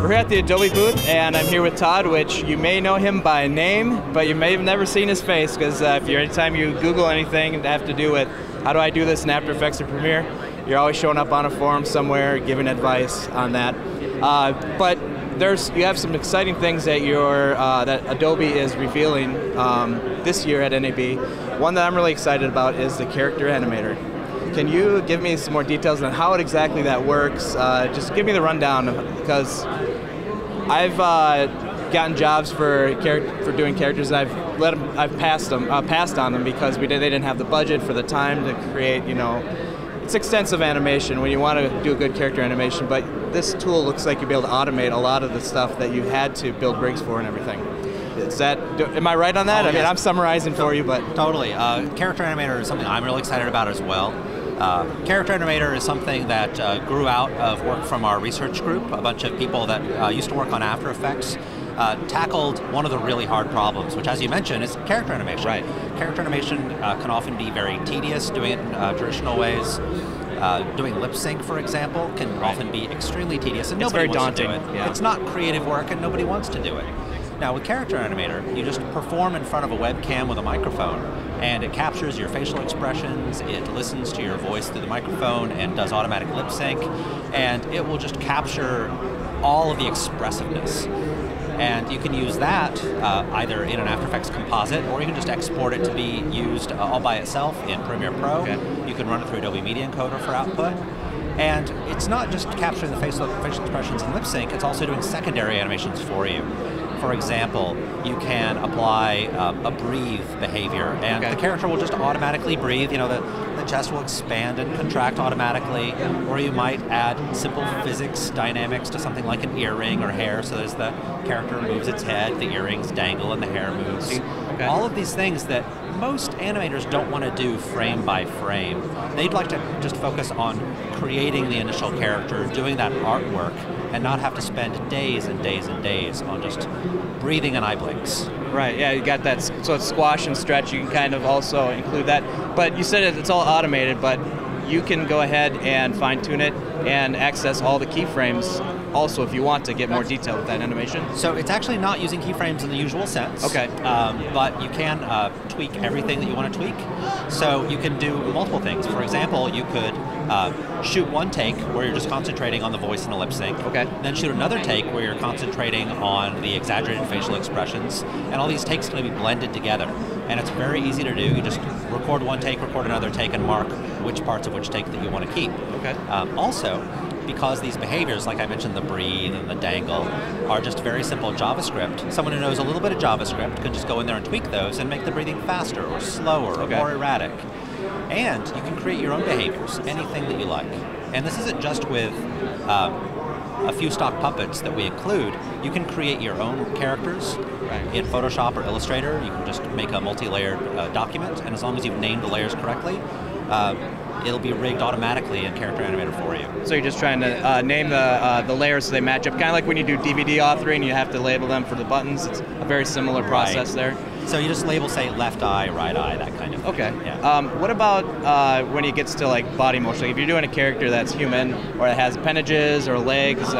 We're here at the Adobe booth, and I'm here with Todd, which you may know him by name, but you may have never seen his face, because anytime you Google anything that have to do with how do I do this in After Effects or Premiere, you're always showing up on a forum somewhere giving advice on that. But you have some exciting things that that Adobe is revealing this year at NAB. One that I'm really excited about is the character animator. Can you give me some more details on how exactly that works? Just give me the rundown, because I've gotten jobs for doing characters, and I've passed on them because they didn't have the budget for the time to create. It's extensive animation when you want to do a good character animation, but this tool looks like you'll be able to automate a lot of the stuff that you had to build rigs for and everything. Am I right on that? I mean, I'm summarizing for you, but... Totally. Character Animator is something I'm really excited about as well. Character Animator is something that grew out of work from our research group. A bunch of people that used to work on After Effects tackled one of the really hard problems, which, as you mentioned, is character animation. Right. Character animation can often be very tedious, doing it in traditional ways. Doing lip sync, for example, can often be extremely tedious, and nobody wants to do it. Yeah. It's not creative work, and nobody wants to do it. Now, with Character Animator, you just perform in front of a webcam with a microphone, and it captures your facial expressions, it listens to your voice through the microphone, and does automatic lip sync, and it will just capture all of the expressiveness. And you can use that either in an After Effects composite, or you can just export it to be used all by itself in Premiere Pro. Okay. You can run it through Adobe Media Encoder for output. And it's not just capturing the facial expressions and lip sync, it's also doing secondary animations for you. For example, you can apply a breathe behavior, and the character will just automatically breathe. The chest will expand and contract automatically, or you might add simple physics dynamics to something like an earring or hair, so as the character moves its head, the earrings dangle and the hair moves. Okay. All of these things that most animators don't want to do frame by frame. They'd like to just focus on creating the initial character, doing that artwork, and not have to spend days and days and days on just breathing and eye blinks. Right, yeah, you got that, so it's squash and stretch, you can kind of also include that. But you said it's all automated, but you can go ahead and fine-tune it and access all the keyframes also if you want to get more detail with that animation. So it's actually not using keyframes in the usual sense. Okay. But you can tweak everything that you want to tweak. So you can do multiple things. For example, you could shoot one take where you're just concentrating on the voice and the lip sync. Okay. Then shoot another take where you're concentrating on the exaggerated facial expressions. And all these takes can be blended together. And it's very easy to do. You just record one take, record another take, and mark which parts of which take that you want to keep. Okay. Also, because these behaviors, like I mentioned, the breathe and the dangle, are just very simple JavaScript, someone who knows a little bit of JavaScript can just go in there and tweak those and make the breathing faster or slower or more erratic. And you can create your own behaviors, anything that you like. And this isn't just with a few stock puppets that we include. You can create your own characters in Photoshop or Illustrator. You can just make a multi-layered document, and as long as you've named the layers correctly, it'll be rigged automatically in Character Animator for you. So you're just trying to name the layers so they match up, kind of like when you do DVD authoring, you have to label them for the buttons. It's a very similar process there. So you just label, say, left eye, right eye, that kind of thing. Okay. Yeah. What about when it gets to like body motion? Like if you're doing a character that's human or it has appendages or legs,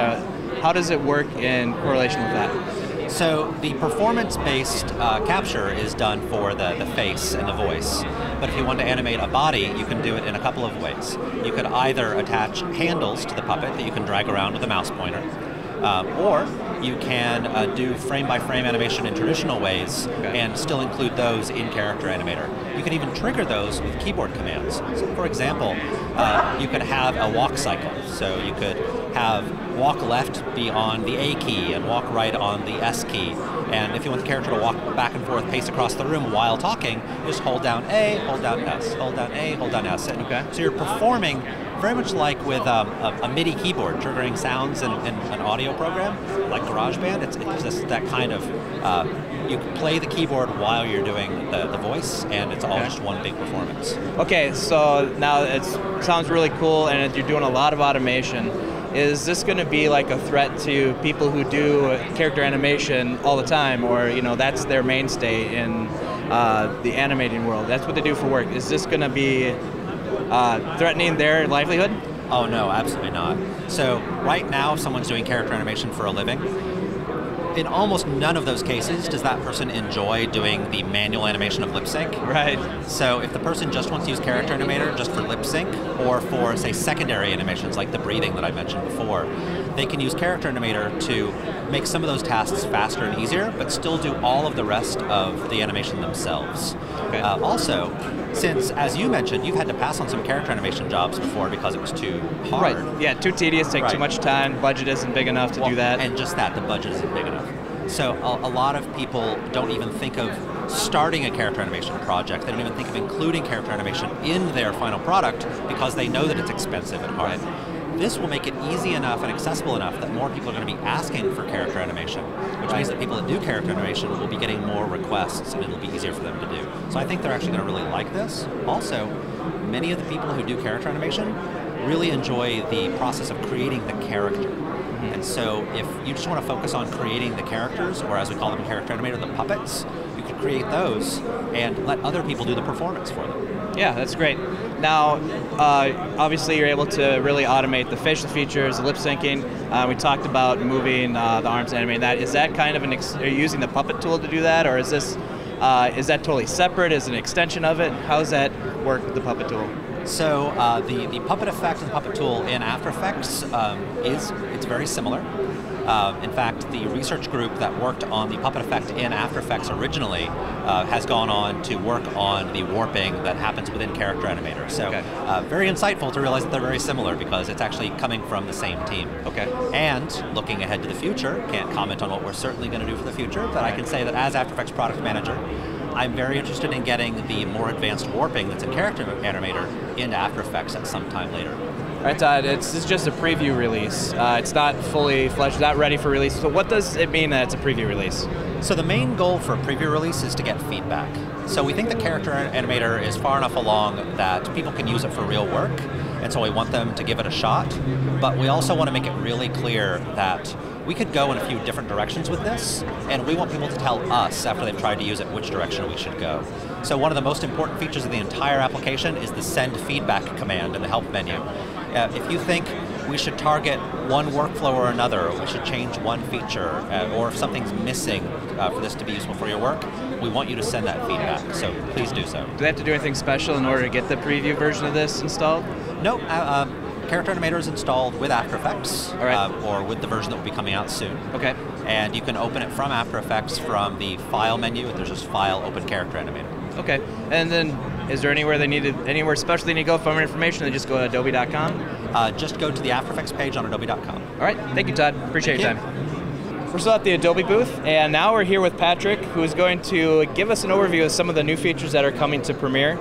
how does it work in correlation with that? So the performance-based capture is done for the face and the voice. But if you want to animate a body, you can do it in a couple of ways. You could either attach handles to the puppet that you can drag around with a mouse pointer, or you can do frame-by-frame animation in traditional ways and still include those in Character Animator. You can even trigger those with keyboard commands. So for example, you could have a walk cycle. So you could have walk left be on the A key and walk right on the S key. And if you want the character to walk back and forth, pace across the room while talking, you just hold down A, hold down S, hold down A, hold down S. So you're performing very much like with a MIDI keyboard, triggering sounds in an audio program, like GarageBand. It's just that kind of, you can play the keyboard while you're doing the voice, and it's all just one big performance. Okay, so now it sounds really cool, and you're doing a lot of automation. Is this going to be like a threat to people who do character animation all the time, or that's their mainstay in the animating world? That's what they do for work. Is this going to be threatening their livelihood? Oh no, absolutely not. So right now, if someone's doing character animation for a living, in almost none of those cases does that person enjoy doing the manual animation of lip sync. Right. So if the person just wants to use Character Animator just for lip sync, or for, say, secondary animations like the breathing that I mentioned before, they can use Character Animator to make some of those tasks faster and easier, but still do all of the rest of the animation themselves. Okay. Also, since, as you mentioned, you've had to pass on some character animation jobs before because it was too hard. Right. Yeah, too tedious, take too much time, budget isn't big enough to do that. And just that, the budget isn't big enough. So a lot of people don't even think of starting a character animation project. They don't even think of including character animation in their final product because they know that it's expensive and hard. This will make it easy enough and accessible enough that more people are going to be asking for character animation, which means that people that do character animation will be getting more requests and it'll be easier for them to do. So I think they're actually going to really like this. Also, many of the people who do character animation really enjoy the process of creating the character. And so if you just want to focus on creating the characters, or as we call them in Character Animator, the puppets, you can create those and let other people do the performance for them. Yeah, that's great. Now, obviously you're able to really automate the facial features, the lip syncing. We talked about moving the arms, animating that. Is that kind of are you using the puppet tool to do that, or is this is that totally separate? Is it an extension of it? How does that work with the puppet tool? So the puppet effect and the puppet tool in After Effects it's very similar. In fact, the research group that worked on the puppet effect in After Effects originally has gone on to work on the warping that happens within Character Animator. So very insightful to realize that they're very similar because it's actually coming from the same team. Okay. And looking ahead to the future, can't comment on what we're certainly going to do for the future, but I can say that as After Effects product manager, I'm very interested in getting the more advanced warping that's in Character Animator into After Effects at some time later. All right, Todd, this is just a preview release. It's not fully fledged, not ready for release. So what does it mean that it's a preview release? So the main goal for a preview release is to get feedback. So we think the Character Animator is far enough along that people can use it for real work, and so we want them to give it a shot, but we also want to make it really clear that we could go in a few different directions with this, and we want people to tell us after they've tried to use it which direction we should go. So one of the most important features of the entire application is the send feedback command in the help menu. If you think we should target one workflow or another, or we should change one feature, or if something's missing for this to be useful for your work, we want you to send that feedback, so please do so. Do they have to do anything special in order to get the preview version of this installed? No, Character Animator is installed with After Effects, or with the version that will be coming out soon. Okay. And you can open it from After Effects from the File menu. There's just File, Open Character Animator. Okay. And then, is there anywhere special they need to go for more information? They just go to adobe.com? Just go to the After Effects page on adobe.com. All right. Thank you, Todd. Appreciate your time. We're still at the Adobe booth, and now we're here with Patrick, who is going to give us an overview of some of the new features that are coming to Premiere.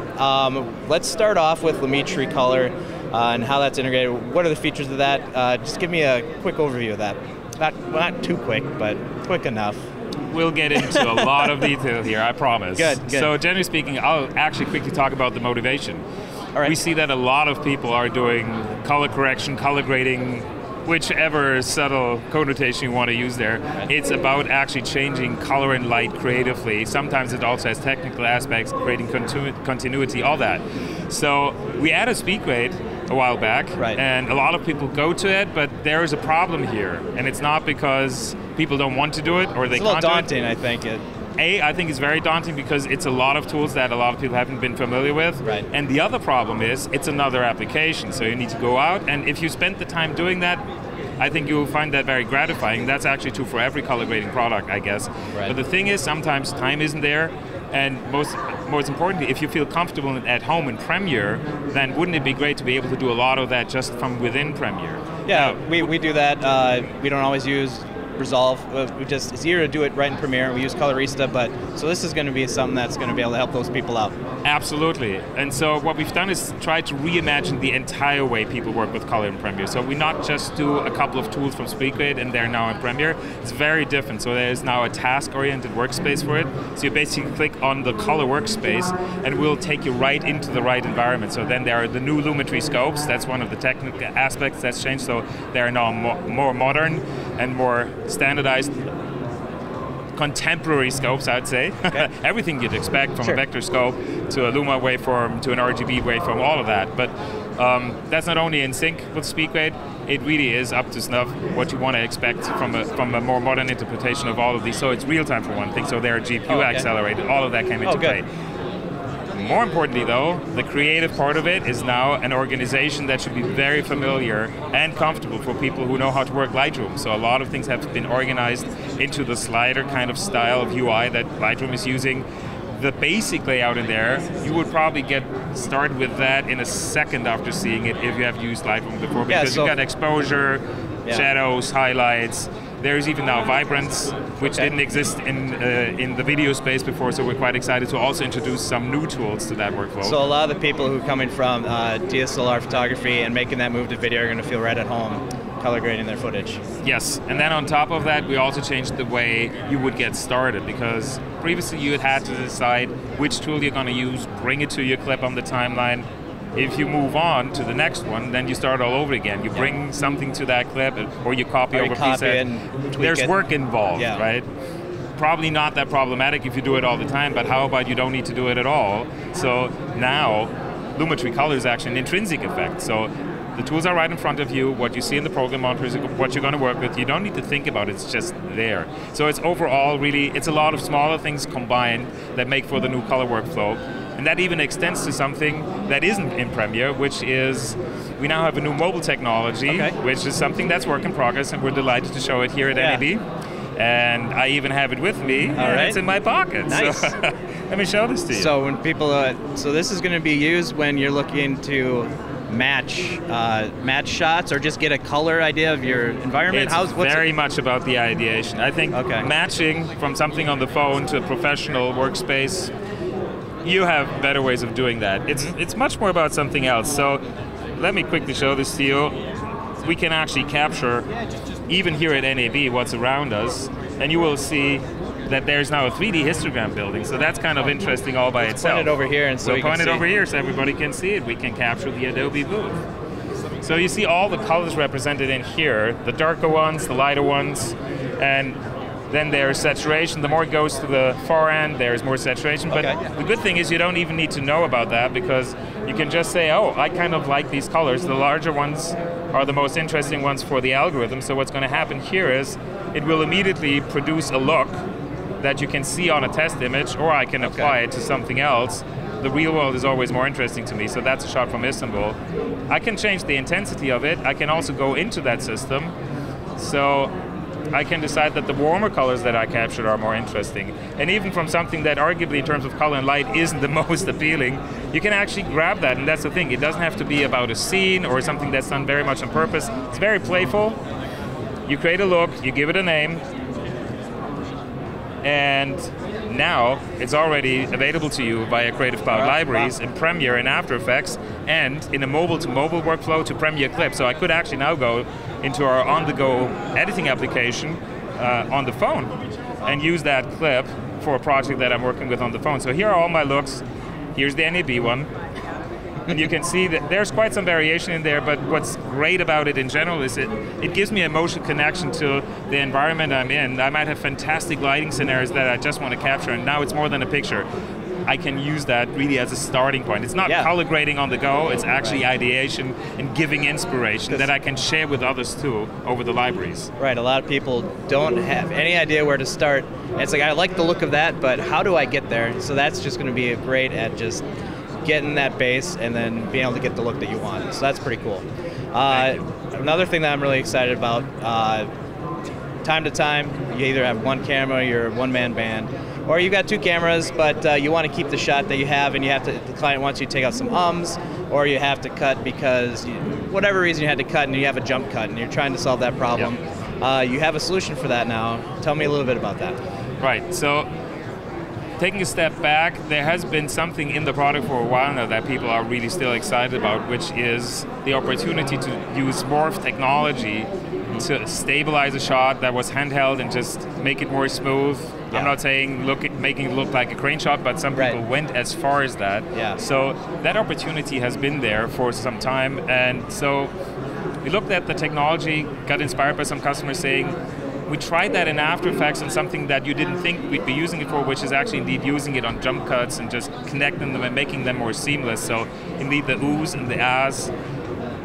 Let's start off with Lumetri Color and how that's integrated. What are the features of that? Just give me a quick overview of that. Not too quick, but quick enough. We'll get into a lot of detail here, I promise. Good. So generally speaking, I'll actually quickly talk about the motivation. All right. We see that a lot of people are doing color correction, color grading, whichever subtle connotation you want to use there. It's about actually changing color and light creatively. Sometimes it also has technical aspects, creating continuity, all that. So we added speed grade a while back, and a lot of people go to it, but there is a problem here, and it's not because people don't want to do it or they can't do it. It's a little daunting, I think. I think it's very daunting because it's a lot of tools that a lot of people haven't been familiar with. Right. And the other problem is it's another application, so you need to go out, and if you spend the time doing that, I think you'll find that very gratifying. That's actually true for every color grading product, I guess. Right. But the thing is, sometimes time isn't there, and most importantly, if you feel comfortable at home in Premiere, then wouldn't it be great to be able to do a lot of that just from within Premiere? Yeah, we do that. We don't always use Resolve. It's easier to do it right in Premiere. We use Colorista, but so this is going to be something that's going to be able to help those people out. Absolutely. And so what we've done is try to reimagine the entire way people work with color in Premiere. So we not just do a couple of tools from SpeedGrade and they're now in Premiere. It's very different. So there is now a task-oriented workspace for it. So you basically click on the color workspace and we'll take you right into the right environment. So then there are the new Lumetri scopes. That's one of the technical aspects that's changed. So they are now more modern and more standardized, contemporary scopes, I'd say. Okay. Everything you'd expect from a vector scope to a Luma waveform to an RGB waveform, all of that. But That's not only in sync with speed grade, it really is up to snuff what you want to expect from a more modern interpretation of all of these. So it's real time for one thing, so they're GPU accelerated, all of that came into play. More importantly though, the creative part of it is now an organization that should be very familiar and comfortable for people who know how to work Lightroom. So a lot of things have been organized into the slider kind of style of UI that Lightroom is using. The basic layout in there, you would probably get started with that in a second after seeing it if you have used Lightroom before, because you've got exposure, shadows, highlights. There's even now Vibrance, which didn't exist in the video space before, so we're quite excited to also introduce some new tools to that workflow. So a lot of the people who are coming from DSLR photography and making that move to video are going to feel right at home color grading their footage. Yes, and then on top of that, we also changed the way you would get started, because previously you had to decide which tool you're going to use, bring it to your clip on the timeline. If you move on to the next one, then you start all over again. You bring something to that clip, or you copy over a piece. There's work involved, right? Probably not that problematic if you do it all the time, but how about you don't need to do it at all? So now, Lumetri color is actually an intrinsic effect. So the tools are right in front of you. What you see in the program monitor is what you're going to work with. You don't need to think about it, it's just there. So it's overall really, it's a lot of smaller things combined that make for the new color workflow. And that even extends to something that isn't in Premiere, which is, we now have a new mobile technology, which is something that's work in progress, and we're delighted to show it here at NAB. And I even have it with me, and it's in my pocket. Nice. So let me show this to you. So when people, so this is going to be used when you're looking to match shots, or just get a color idea of your environment? It's very much about the ideation. I think matching from something on the phone to a professional workspace, you have better ways of doing that. It's much more about something else. So let me quickly show this to you. We can actually capture, even here at NAB, what's around us, and you will see that there's now a 3D histogram building. So that's kind of interesting all by itself. Point it over here, and so we'll point it over here so everybody can see it. We can capture the Adobe booth. So you see all the colors represented in here, the darker ones, the lighter ones, and then there's saturation. The more it goes to the far end, there's more saturation. But the good thing is you don't even need to know about that, because you can just say, oh, I kind of like these colors. The larger ones are the most interesting ones for the algorithm. So what's going to happen here is it will immediately produce a look that you can see on a test image, or I can apply it to something else. The real world is always more interesting to me, so that's a shot from Istanbul. I can change the intensity of it. I can also go into that system. So I can decide that the warmer colors that I captured are more interesting. And even from something that arguably in terms of color and light isn't the most appealing, you can actually grab that, and that's the thing. It doesn't have to be about a scene or something that's done very much on purpose. It's very playful. You create a look, you give it a name, and now it's already available to you via Creative Cloud libraries in Premiere and After Effects, and in a mobile-to-mobile workflow to Premiere Clip. So I could actually now go into our on-the-go editing application on the phone and use that clip for a project that I'm working with on the phone. So here are all my looks. Here's the NAB one. And you can see that there's quite some variation in there, but what's great about it in general is it gives me a emotional connection to the environment I'm in. I might have fantastic lighting scenarios that I just want to capture, and now it's more than a picture. I can use that really as a starting point. It's not color grading on the go, it's actually ideation and giving inspiration that I can share with others too over the libraries. Right, a lot of people don't have any idea where to start. It's like, I like the look of that, but how do I get there? So that's just going to be great at just getting that base and then being able to get the look that you want. So that's pretty cool. Another thing that I'm really excited about, time to time, you either have one camera, you're a one-man band, or you've got two cameras, but you want to keep the shot that you have, and the client wants you to take out some ums, or you have to cut because whatever reason you had to cut, and you have a jump cut, and you're trying to solve that problem. You have a solution for that now. Tell me a little bit about that. Right, so taking a step back, there has been something in the product for a while now that people are really still excited about, which is the opportunity to use Morph technology to stabilize a shot that was handheld and just make it more smooth. I'm not saying making it look like a crane shot, but some people went as far as that. So that opportunity has been there for some time, and so we looked at the technology, got inspired by some customers saying, We tried that in After Effects on something that you didn't think we'd be using it for, which is actually indeed using it on jump cuts and just connecting them and making them more seamless. So indeed the oohs and the ahs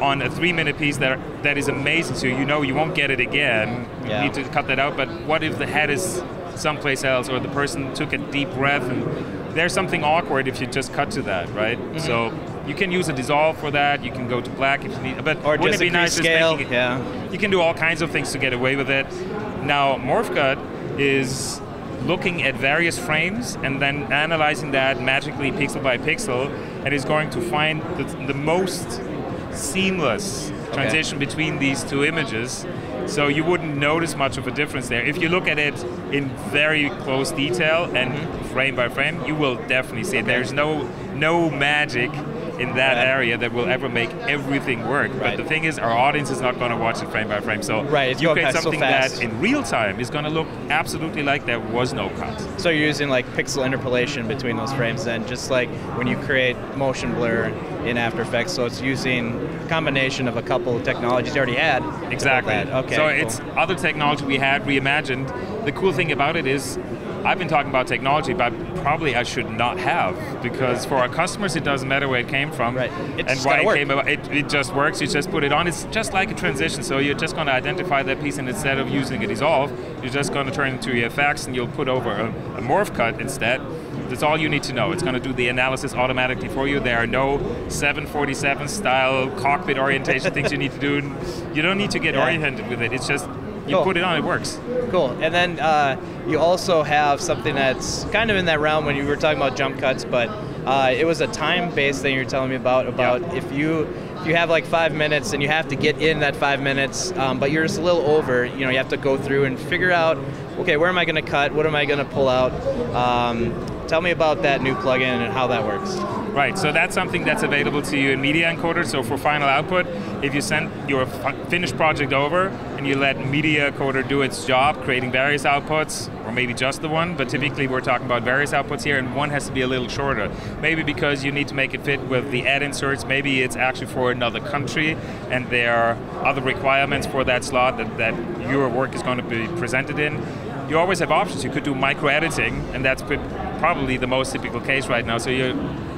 on a 3-minute piece that is amazing. So you know you won't get it again. You need to cut that out. But what if the head is someplace else, or the person took a deep breath, and there's something awkward if you just cut to that, right? So you can use a dissolve for that. You can go to black if you need, but or wouldn't it be nice scale? Just making it, you can do all kinds of things to get away with it. Now, Morph Cut is looking at various frames and then analyzing that magically pixel by pixel, and is going to find the most seamless transition between these two images. So you wouldn't notice much of a difference there. If you look at it in very close detail and frame by frame, you will definitely see it. There's no magic in that area that will ever make everything work. But the thing is, our audience is not going to watch it frame by frame. So you create something that in real time is going to look absolutely like there was no cut. So you're using like pixel interpolation between those frames then, just like when you create motion blur in After Effects. So it's using a combination of a couple of technologies you already had. Exactly. Okay. So it's other technology we had reimagined. The cool thing about it is, I've been talking about technology, but probably I should not have, because for our customers it doesn't matter where it came from and why it came about. It just works. You just put it on. It's just like a transition. So you're just going to identify that piece, and instead of using a dissolve, you're just going to turn it into your effects, and you'll put over a morph cut instead. That's all you need to know. It's going to do the analysis automatically for you. There are no 747 style cockpit orientation things you need to do. You don't need to get oriented with it. It's just you put it on, it works. Cool. And then you also have something that's kind of in that realm when you were talking about jump cuts, but it was a time-based thing you were telling me about if you have like 5 minutes and you have to get in that 5 minutes, but you're just a little over, you have to go through and figure out, okay, where am I going to cut? What am I going to pull out? Tell me about that new plugin and how that works. Right, so that's something that's available to you in Media Encoder. So for final output, if you send your finished project over and you let Media Encoder do its job, creating various outputs, or maybe just the one, but typically we're talking about various outputs here, and one has to be a little shorter. Maybe because you need to make it fit with the ad inserts, maybe it's actually for another country, and there are other requirements for that slot that your work is going to be presented in. You always have options. You could do micro-editing, and that's probably the most typical case right now. So you're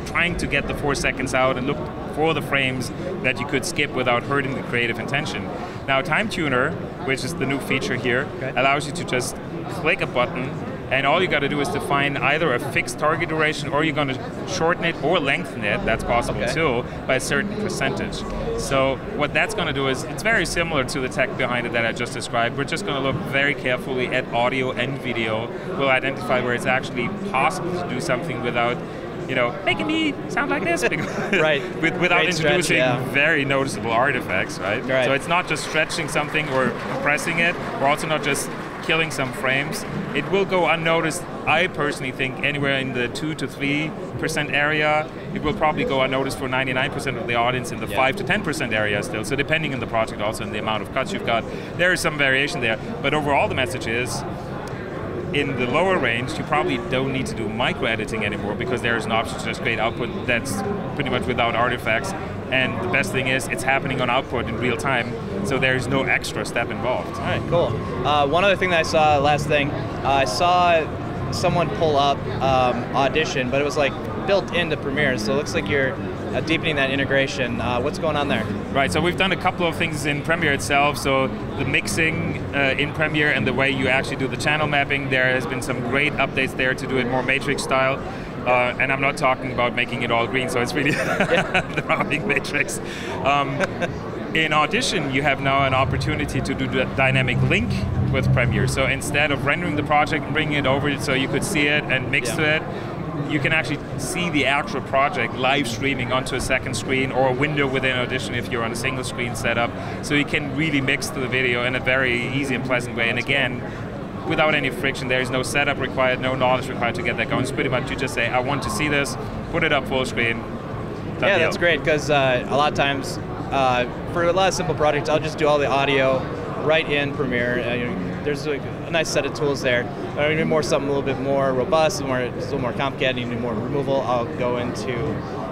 trying to get the 4 seconds out and look for the frames that you could skip without hurting the creative intention. Now, Time Tuner, which is the new feature here, allows you to just click a button, and all you got to do is define either a fixed target duration, or you're going to shorten it or lengthen it, that's possible too, by a certain percentage. So what that's going to do is, it's very similar to the tech behind it that I just described. We're just going to look very carefully at audio and video. We'll identify where it's actually possible to do something without making me sound like this, without introducing very noticeable artifacts, right? So it's not just stretching something or compressing it. We're also not just killing some frames. It will go unnoticed. I personally think anywhere in the 2 to 3% area. It will probably go unnoticed for 99% of the audience in the 5 to 10% area still. So depending on the project also and the amount of cuts you've got, there is some variation there. But overall the message is, in the lower range, you probably don't need to do micro-editing anymore, because there is an option to just create output that's pretty much without artifacts. And the best thing is, it's happening on output in real time, so there's no extra step involved. All right, cool. One other thing that I saw, last thing, I saw someone pull up Audition, but it was like built into Premiere, so it looks like you're deepening that integration. What's going on there? Right, so we've done a couple of things in Premiere itself. So the mixing in Premiere and the way you actually do the channel mapping, there has been some great updates there to do it more matrix style. And I'm not talking about making it all green, so it's really the rounding matrix. In Audition, you have now an opportunity to do the dynamic link with Premiere. So instead of rendering the project and bringing it over so you could see it and mix to it, you can actually see the actual project live streaming onto a second screen, or a window within Audition if you're on a single screen setup. So you can really mix to the video in a very easy and pleasant way. And again, without any friction, there is no setup required, no knowledge required to get that going. It's pretty much you just say, I want to see this, put it up full screen. Yeah, that's great, because a lot of times, for a lot of simple projects, I'll just do all the audio right in Premiere. There's a nice set of tools there. If I need something a little bit more robust, a little more complicated, need more removal, I'll go into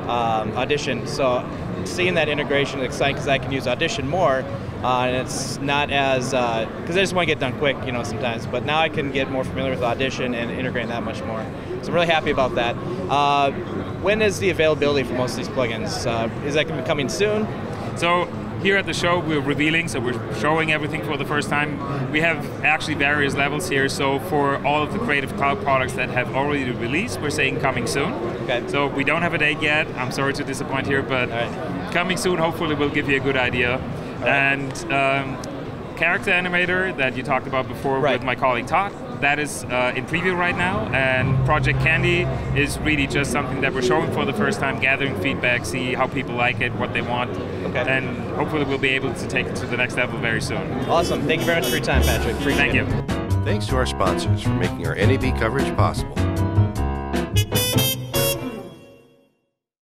Audition. So seeing that integration is exciting because I can use Audition more, and it's not as, because I just want to get done quick, sometimes, but now I can get more familiar with Audition and integrating that much more. So I'm really happy about that. When is the availability for most of these plugins? Is that going to be coming soon? So here at the show, we're revealing, so we're showing everything for the first time. We have actually various levels here, so for all of the Creative Cloud products that have already released, we're saying coming soon. Okay. So we don't have a date yet. I'm sorry to disappoint here, but coming soon, hopefully we'll give you a good idea. And Character Animator that you talked about before with my colleague Todd, that is in preview right now, and Project Candy is really just something that we're showing for the first time, gathering feedback, see how people like it, what they want, and hopefully we'll be able to take it to the next level very soon. Awesome. Thank you very much for your time, Patrick. Thank you. Thanks to our sponsors for making our NAB coverage possible.